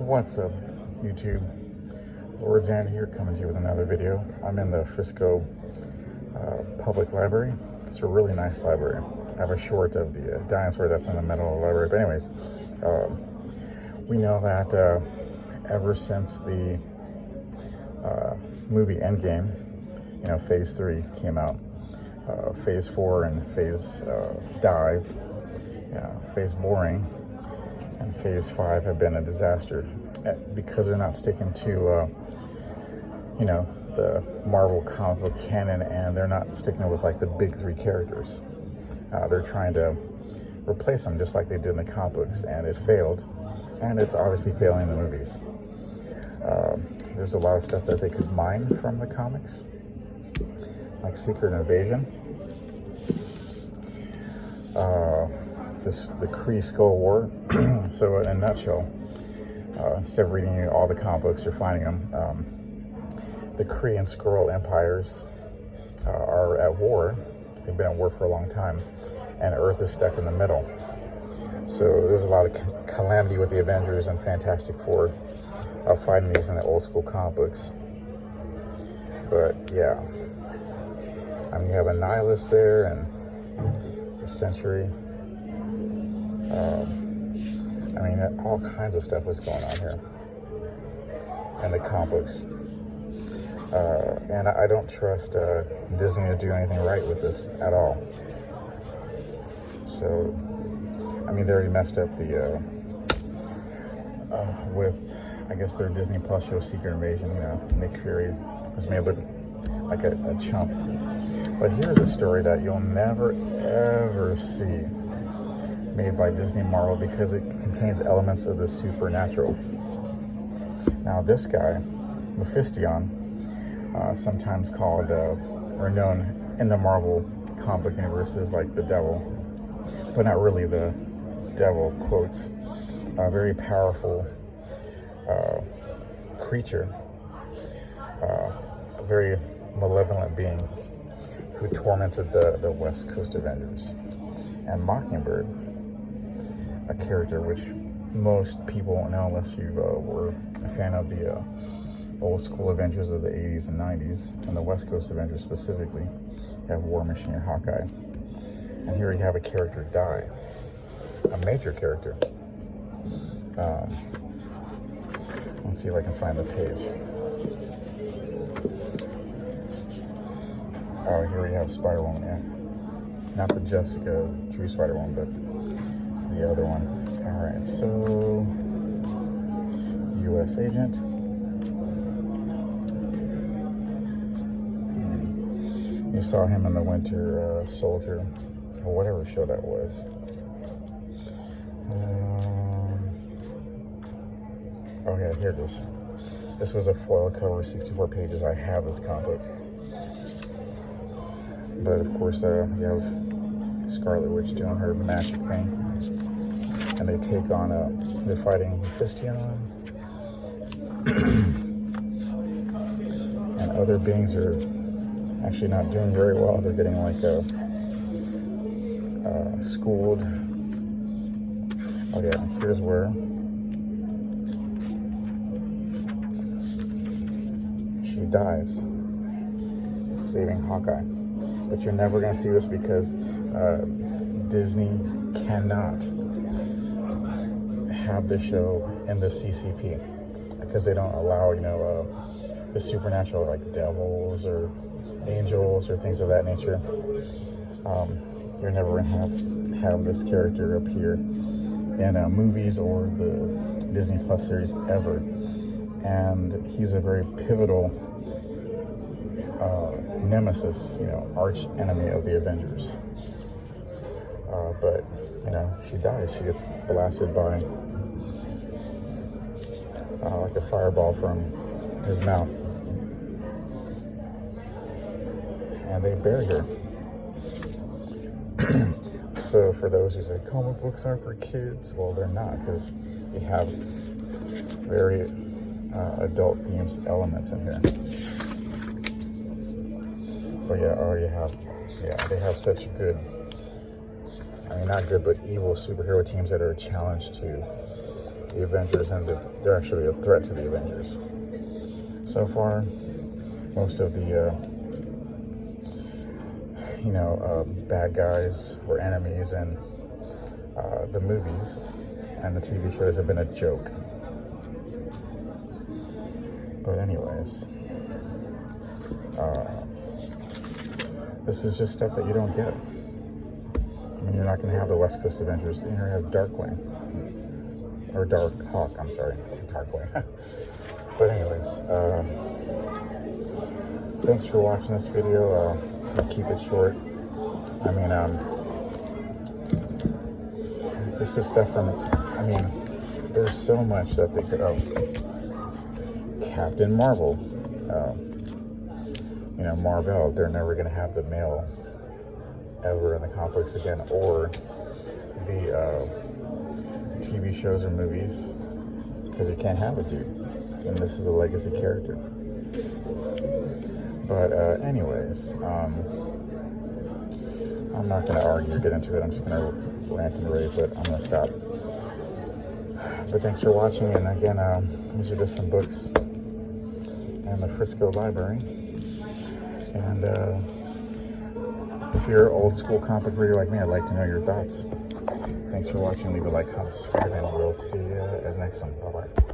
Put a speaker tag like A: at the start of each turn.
A: What's up, YouTube? Lord Xander here, coming to you with another video. I'm in the Frisco Public Library. It's a really nice library. I have a short of the dinosaur that's in the middle of the library. But anyways, we know that ever since the movie Endgame, Phase 3 came out, Phase 4 and Phase Dive, Phase Boring, and Phase 5 have been a disaster because they're not sticking to, the Marvel comic book canon, and they're not sticking with like the big three characters. They're trying to replace them just like they did in the comic books, and it failed, and it's obviously failing in the movies. There's a lot of stuff that they could mine from the comics, like Secret Invasion, the Kree Skull War. So in a nutshell, instead of reading all the comic books, you're finding them. The Kree and Skrull empires are at war. They've been at war for a long time, and Earth is stuck in the middle. So there's a lot of calamity with the Avengers and Fantastic Four fighting these in the old school comic books. But yeah, you have a nihilist there and a Century. All kinds of stuff was going on here in the comic books. And I don't trust Disney to do anything right with this at all. So, they already messed up the, with, I guess, their Disney Plus show Secret Invasion. Nick Fury was made look like a chump. But here's a story that you'll never, ever see made by Disney Marvel because it contains elements of the supernatural. Now, this guy, Mephistion, sometimes called or known in the Marvel comic book universe as like the devil, but not really the devil, quotes. A very powerful creature, a very malevolent being who tormented the West Coast Avengers. And Mockingbird, a character which most people won't know unless you were a fan of the old school Avengers of the 80s and 90s, and the West Coast Avengers specifically. You have War Machine and Hawkeye. And here you have a character die. A major character. Let's see if I can find the page. Oh, here we have Spider-Woman, yeah. Not the Jessica True Spider-Woman, but the other one. Alright, so U.S. agent. You saw him in the Winter Soldier, or whatever show that was. Oh yeah, here it is. This was a foil cover, 64 pages. I have this comic book. But of course, you have Scarlet Witch doing her magic thing. And they take on, they're fighting Mephistion. And other beings are actually not doing very well. They're getting like schooled. Oh yeah, here's where she dies, saving Hawkeye. But you're never gonna see this because Disney cannot have the show in the CCP because they don't allow, the supernatural, like devils or angels or things of that nature. You're never gonna have this character appear in movies or the Disney Plus series ever. And he's a very pivotal nemesis, arch enemy of the Avengers. But she dies. She gets blasted by like a fireball from his mouth. And they bury her. So for those who say comic books aren't for kids, well, they're not, because you have very adult themes elements in here. But they have such good, not good, but evil superhero teams that are challenged to the Avengers, and they're actually a threat to the Avengers. So far, most of the bad guys or enemies in the movies and the TV shows have been a joke. But anyways, this is just stuff that you don't get. I mean, you're not going to have the West Coast Avengers. You're going to have Darkwing. Or Dark Hawk, I'm sorry. It's Darkwing. But anyways, thanks for watching this video. I'll keep it short. I mean, this is stuff from, there's so much that they could, Captain Marvel, Marvel, they're never going to have the male ever in the comics again, or the TV shows or movies, because you can't have a dude, and this is a legacy character. But anyways, I'm not going to argue or get into it. I'm just going to rant and rave, but I'm going to stop. But thanks for watching, and again, these are just some books in the Frisco Library. And if you're an old school comic reader like me, I'd like to know your thoughts. Thanks for watching. Leave a like, comment, subscribe, and we'll see you at the next one. Bye-bye.